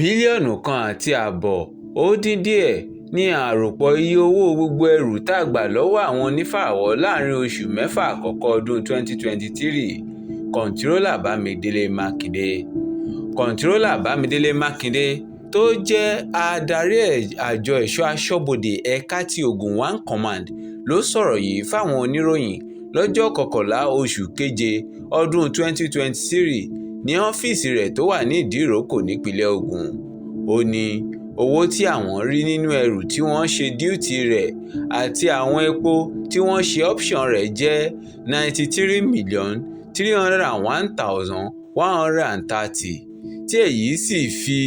bílíọ̀nù 1.5 ó dín díẹ̀ ní àròpọ̀ iye owó gbogbo ẹrù tá a gbà lọ́wọ́ àwọn onífàyàwọ́ láàrin oṣù mẹ́fà àkọ́kọ́ ọdún 2023. Kọ̀ǹtírólà Bámidélé Makinde tó jẹ́ adarí àjọ ẹ̀ṣọ́ aṣọ́bodè ẹ̀ka ti Ogun 1 Command ló sọ̀rọ̀ yìí fáwọn oníròyìn lọ́jọ́ 11 oṣù keje ọdún 2023 ní ọ́fíìsì rẹ̀ tó wà ní Idiroko nípínlẹ̀ Ògùn. Ó ní owó tí àwọn rí nínú ẹrù tí wọ́n ṣe díùtì rẹ̀ àti àwọn epo tí wọ́n ṣe option rẹ̀ jẹ́ 93,301,130 tí èyí sì fi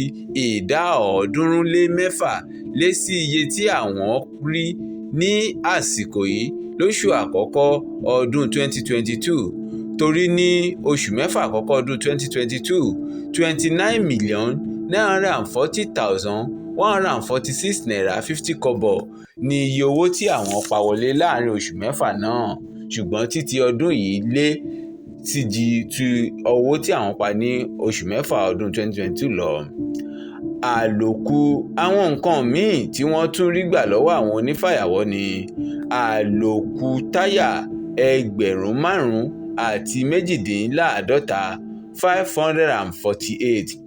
ìdá 306 lé sí iye tí àwọn rí ní àsìkò yìí lóṣù àkọ́kọ́ ọdún 2022 torí ní oṣù mẹ́fà àkọ́kọ́ ọdún 2022 29,940,146 naira 50 kobo ní iye owó tí àwọn pa wọlé láàrin oṣù mẹ́fà náà, ṣùgbọ́n títí ọdún yìí lé sí ju owó tí àwọn pa ní oṣù mẹ́fà ọdún 2022 lọ. Àlòkù àwọn nǹkan míì tí wọ́n tún rí gbà lọ́wọ́ àwọn onífàyàwọ́ ni àlòkù táyà 5,méjìdínláàádọ́ta 548,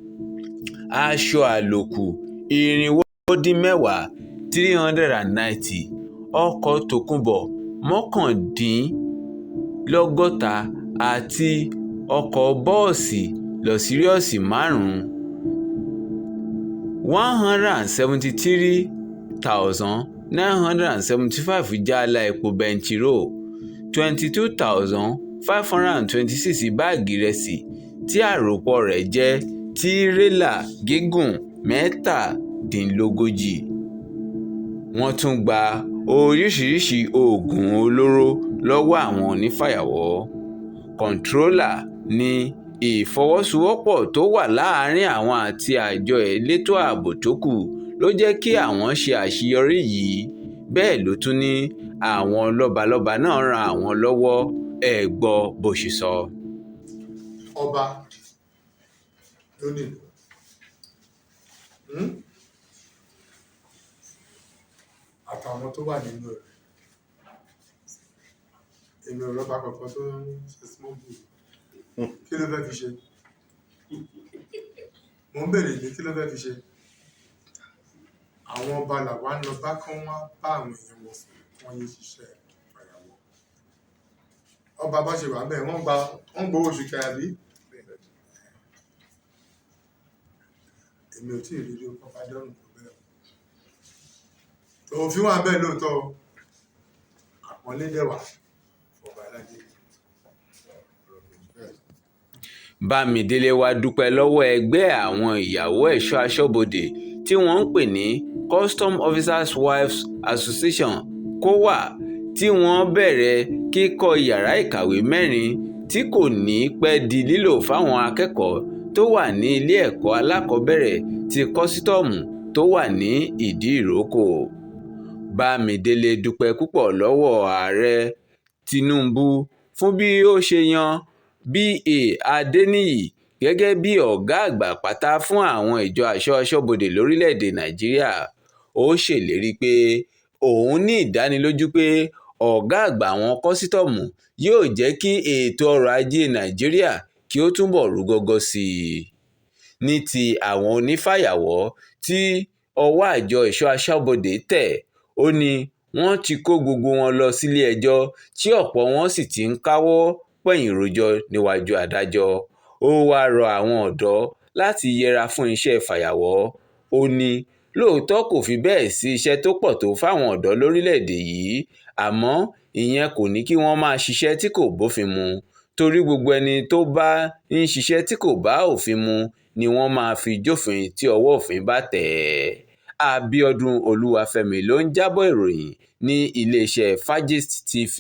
aṣọ àlòkù 410 390, ọkọ̀ tòkunbọ̀ 69 àti ọkọ̀ bọ́ọ̀sì lọ́síríọ̀sì 5 173,975 jálá epo bẹntiró, 22,526 báàgì ìrẹsì tí àròpọ̀ rẹ̀ jẹ́ tírélà gígùn 37. Wọ́n tún gba oríṣiríṣi oògùn olóró lọ́wọ́ àwọn onífàyàwọ́. Kọ̀ǹtrólà ní ìfọwọ́sowọ́pọ̀ tó wà láàárín àwọn àti àjọ elétò ààbò tó kù ló jẹ́ kí àwọn ṣe àṣeyọrí yìí. Bẹ́ẹ̀ ló tún ní àwọn lọ́balọ́ba náà ran àwọn lọ́wọ́. Ẹ gbọ́ bó ṣe sọ. Ọba ló nílò àtàwọn tó wà nínú rẹ̀. Èmi ò rọ́bà kankan tó ń ṣe smoke. Kí ló fẹ́ fi ṣe? Mo ń bèèrè ní kí ló fẹ́ fi ṣe? Àwọn ọba làwa ń lọ bá kán wá bá àwọn èèyàn wọ̀ fún wọn yé ṣiṣẹ́ fàyàwọ́. Ọba bá ṣe wà bẹ́ẹ̀ wọ́n gbowó oṣù kẹrin àbí? Èmi ò tí ì rí rí ọba dọ́rùn tó bẹ́ẹ̀. Òfin wà bẹ́ẹ̀ lóòótọ́ àpọ́nlé dẹ̀wà ọba aládé. Bámidélé wá dúpẹ́ lọ́wọ́ ẹgbẹ́ àwọn ìyàwó ẹ̀ṣọ́ aṣọ́bodè tí wọ́n ń pè ní Custom Officers Wives Association (COWA) tí wọ́n bẹ̀rẹ̀ kíkọ́ yàrá ìkàwé 4 tí kò ní pẹ́ di lílò fáwọn akẹ́kọ̀ọ́ tó wà ní ilé ẹ̀kọ́ alákọ̀ọ́bẹ̀rẹ̀ ti kositomu tó wà ní Idiroko. Bámidélé dúpẹ́ púpọ̀ lọ́wọ́ Ààrẹ Tinubu fún bí ó ṣe yan B.A. Adeniyi gẹ́gẹ́ bí ọ̀gá àgbà pátá fún àwọn ìjọ aṣọ́bodè lórílẹ̀‐èdè Nàìjíríà. Ó ṣèlérí pé òun ní ìdánilójú pé ọ̀gá àgbà àwọn kọ́sítọ́ọ̀mù yóò jẹ́ kí ètò ọrọ̀ ajé Nàìjíríà kí ó túbọ̀ rú gọ́gọ́ sí i. Ní ti àwọn onífàyàwọ́ tí ọwọ́ àjọ ẹ̀ṣọ́ aṣọ́bodè tẹ̀, ó ní wọ́n ti kó gbogbo wọn lọ sílé ẹjọ́ tí ọ̀pọ̀ wọn sì ti ń káwọ́ pẹ̀yìn rojọ́ níwájú adájọ́. Ó wáá rọ àwọn ọ̀dọ́ láti yẹra fún iṣẹ́ fàyàwọ́. Ó ní lóòótọ́ kò fi bẹ́ẹ̀ sí iṣẹ́ tó pọ̀ tó fáwọn ọ̀dọ́ lórílẹ̀‐èdè yìí, àmọ́ ìyẹn kò ní kí wọ́n máa ṣiṣẹ́ tí kò bófin mu, torí gbogbo ẹni tó bá ń ṣiṣẹ́ tí kò bá òfin mu ni wọ́n máa fi jófin tí ọwọ́ òfin bá tẹ̀ ẹ́. Abíọ́dún Olúwafẹ́mi ló ń jábọ̀ ìròyìn ní iléeṣẹ́ Fagist TV.